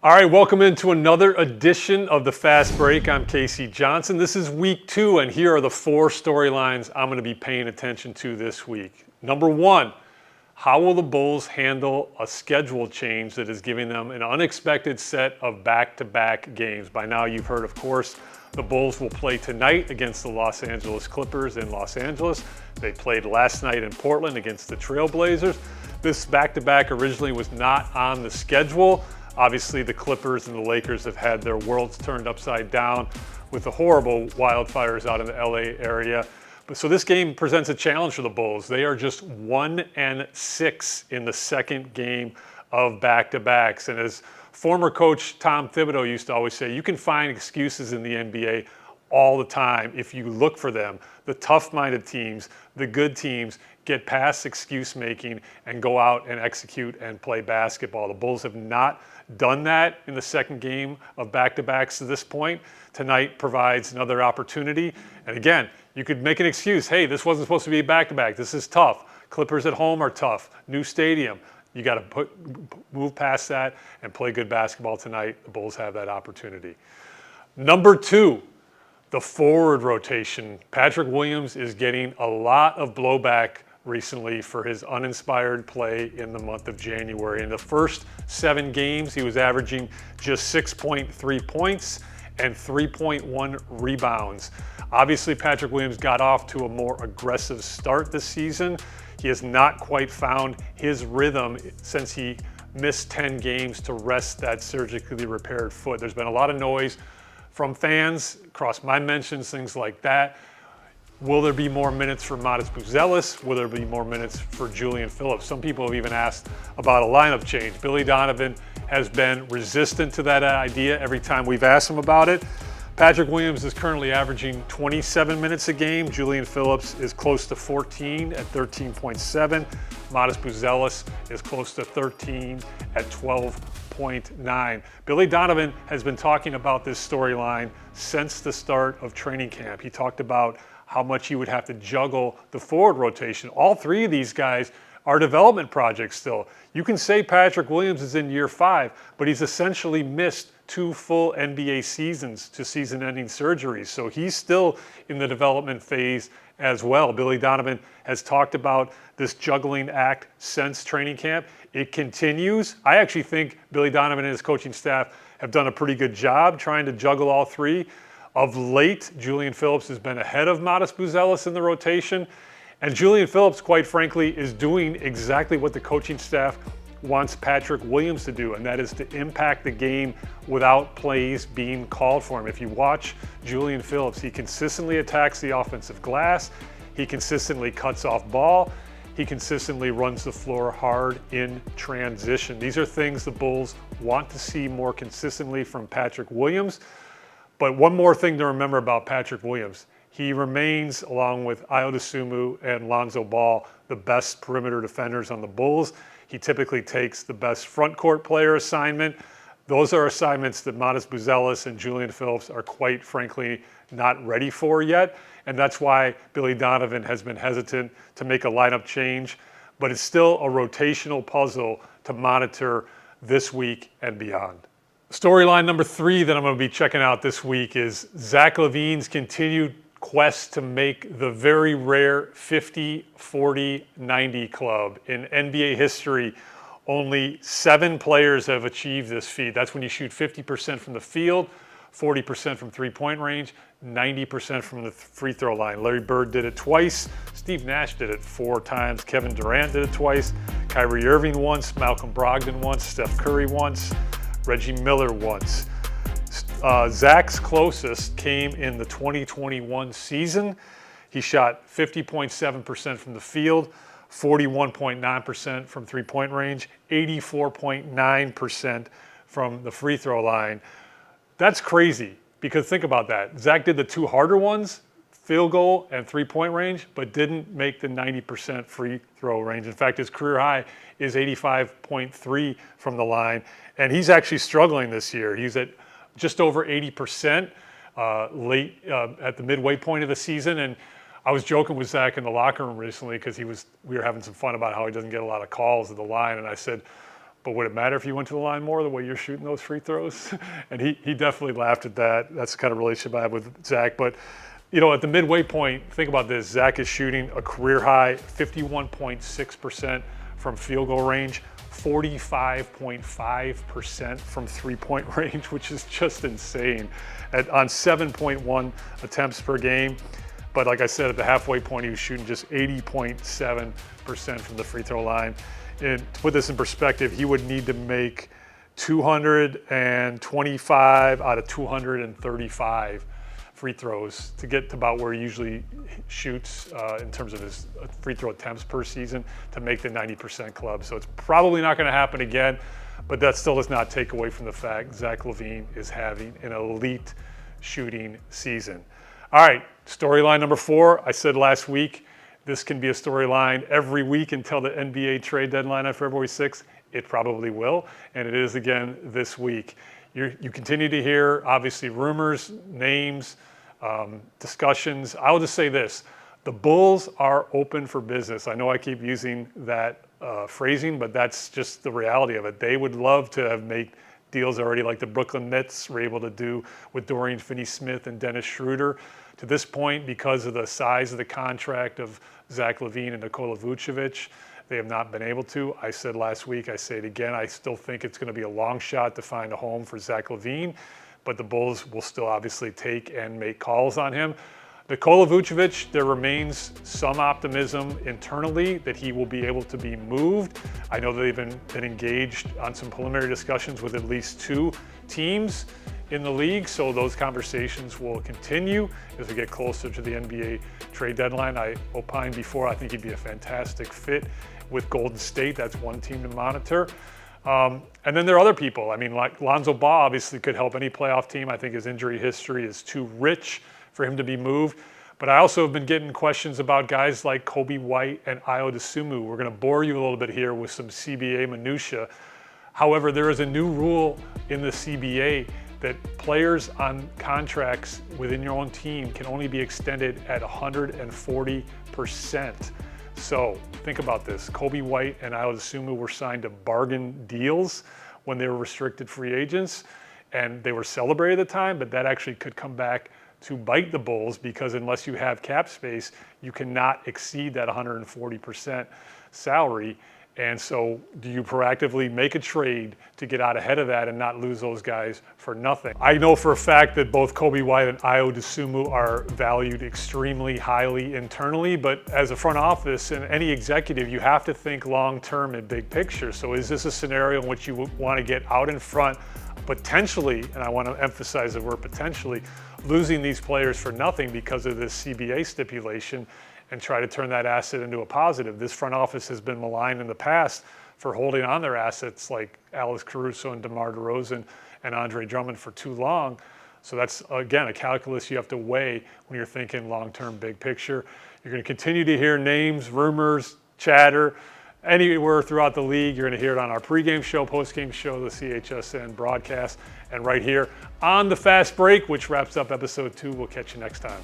All right, welcome into another edition of the Fast Break. I'm Casey Johnson. This is week 2, and here are the 4 storylines I'm going to be paying attention to this week. Number 1, how will the Bulls handle a schedule change that is giving them an unexpected set of back-to-back games? By now, you've heard, of course, the Bulls will play tonight against the Los Angeles Clippers in Los Angeles. They played last night in Portland against the Trailblazers. This back-to-back originally was not on the schedule. Obviously, the Clippers and the Lakers have had their worlds turned upside down with the horrible wildfires out in the LA area. So this game presents a challenge for the Bulls. They are just 1-6 in the second game of back-to-backs. And as former coach Tom Thibodeau used to always say, you can find excuses in the NBA all the time if you look for them. The tough-minded teams, the good teams, get past excuse making and go out and execute and play basketball. The Bulls have not done that in the second game of back-to-backs to this point. Tonight provides another opportunity. And again, you could make an excuse. Hey, this wasn't supposed to be a back-to-back. This is tough. Clippers at home are tough. New stadium. You got to move past that and play good basketball tonight. The Bulls have that opportunity. Number 2, the forward rotation. Patrick Williams is getting a lot of blowback recently for his uninspired play in the month of January. In the first 7 games, he was averaging just 6.3 points and 3.1 rebounds. Obviously, Patrick Williams got off to a more aggressive start this season. He has not quite found his rhythm since he missed 10 games to rest that surgically repaired foot. There's been a lot of noise from fans across my mentions, things like that. Will there be more minutes for Modest Buzelis? Will there be more minutes for Julian Phillips? Some people have even asked about a lineup change. Billy Donovan has been resistant to that idea every time we've asked him about it. Patrick Williams is currently averaging 27 minutes a game. Julian Phillips is close to 14 at 13.7. Modest Buzelis is close to 13 at 12.9. Billy Donovan has been talking about this storyline since the start of training camp. He talked about how much he would have to juggle the forward rotation. All 3 of these guys are development projects still. You can say Patrick Williams is in year 5, but he's essentially missed 2 full NBA seasons to season-ending surgeries. So he's still in the development phase as well. Billy Donovan has talked about this juggling act since training camp. It continues. I actually think Billy Donovan and his coaching staff have done a pretty good job trying to juggle all 3. Of late, Julian Phillips has been ahead of Modest Buzelis in the rotation. And Julian Phillips, quite frankly, is doing exactly what the coaching staff wants Patrick Williams to do, and that is to impact the game without plays being called for him. If you watch Julian Phillips, he consistently attacks the offensive glass. He consistently cuts off ball. He consistently runs the floor hard in transition. These are things the Bulls want to see more consistently from Patrick Williams. But one more thing to remember about Patrick Williams. He remains, along with Ayo Dosunmu and Lonzo Ball, the best perimeter defenders on the Bulls. He typically takes the best front court player assignment. Those are assignments that Modest Buzelis and Julian Phillips are quite frankly not ready for yet. And that's why Billy Donovan has been hesitant to make a lineup change. But it's still a rotational puzzle to monitor this week and beyond. Storyline number 3 that I'm going to be checking out this week is Zach LaVine's continued quest to make the very rare 50-40-90 club. In NBA history, only 7 players have achieved this feat. That's when you shoot 50% from the field, 40% from three-point range, 90% from the free throw line. Larry Bird did it twice. Steve Nash did it 4 times. Kevin Durant did it twice. Kyrie Irving once. Malcolm Brogdon once. Steph Curry once. Reggie Miller once. Zach's closest came in the 2021 season. He shot 50.7% from the field, 41.9% from three-point range, 84.9% from the free throw line. That's crazy because think about that. Zach did the 2 harder ones, field goal and three-point range, but didn't make the 90% free throw range. In fact, his career high is 85.3 from the line, and he's actually struggling this year. He's at just over 80% late at the midway point of the season, and I was joking with Zach in the locker room recently because we were having some fun about how he doesn't get a lot of calls at the line, and I said, but would it matter if you went to the line more the way you're shooting those free throws? And he definitely laughed at that. That's the kind of relationship I have with Zach. But, you know, at the midway point, think about this. Zach is shooting a career high 51.6% from field goal range, 45.5% from three-point range, which is just insane, on 7.1 attempts per game. But like I said, at the halfway point, he was shooting just 80.7% from the free throw line. And to put this in perspective, he would need to make 225 out of 235 free throws to get to about where he usually shoots in terms of his free throw attempts per season to make the 90% club. So it's probably not going to happen again, but that still does not take away from the fact Zach LaVine is having an elite shooting season. All right, storyline number 4. I said last week, this can be a storyline every week until the NBA trade deadline on February 6th. It probably will, and it is again this week. You continue to hear, obviously, rumors, names, discussions. I'll just say this. The Bulls are open for business. I know I keep using that phrasing, but that's just the reality of it. They would love to have made deals already like the Brooklyn Nets were able to do with Dorian Finney-Smith and Dennis Schroeder. To this point, because of the size of the contract of Zach LaVine and Nikola Vucevic, they have not been able to. I said last week, I say it again, I still think it's going to be a long shot to find a home for Zach LaVine, but the Bulls will still obviously take and make calls on him. Nikola Vucevic, there remains some optimism internally that he will be able to be moved. I know they've been engaged on some preliminary discussions with at least 2 teams in the league, so those conversations will continue as we get closer to the NBA trade deadline. I opined before, I think he'd be a fantastic fit with Golden State. That's one team to monitor. And then there are other people. I mean, like Lonzo Ball obviously could help any playoff team. I think his injury history is too rich for him to be moved. But I also have been getting questions about guys like Kobe White and Ayo Dosunmu. We're going to bore you a little bit here with some CBA minutia. However, there is a new rule in the CBA that players on contracts within your own team can only be extended at 140%. So think about this. Kobe White and Ayo Dosunmu were signed to bargain deals when they were restricted free agents, and they were celebrated at the time, but that actually could come back to bite the Bulls because unless you have cap space, you cannot exceed that 140% salary. And so do you proactively make a trade to get out ahead of that and not lose those guys for nothing? I know for a fact that both Kobe White and Ayo Dosunmu are valued extremely highly internally, but as a front office and any executive, you have to think long-term and big picture. So is this a scenario in which you want to get out in front, potentially, and I want to emphasize the word potentially, losing these players for nothing because of this CBA stipulation, and try to turn that asset into a positive? This front office has been maligned in the past for holding on their assets like Alex Caruso and DeMar DeRozan and Andre Drummond for too long. So that's, again, a calculus you have to weigh when you're thinking long-term big picture. You're going to continue to hear names, rumors, chatter, anywhere throughout the league. You're going to hear it on our pregame show, postgame show, the CHSN broadcast, and right here on the Fast Break, which wraps up episode 2. We'll catch you next time.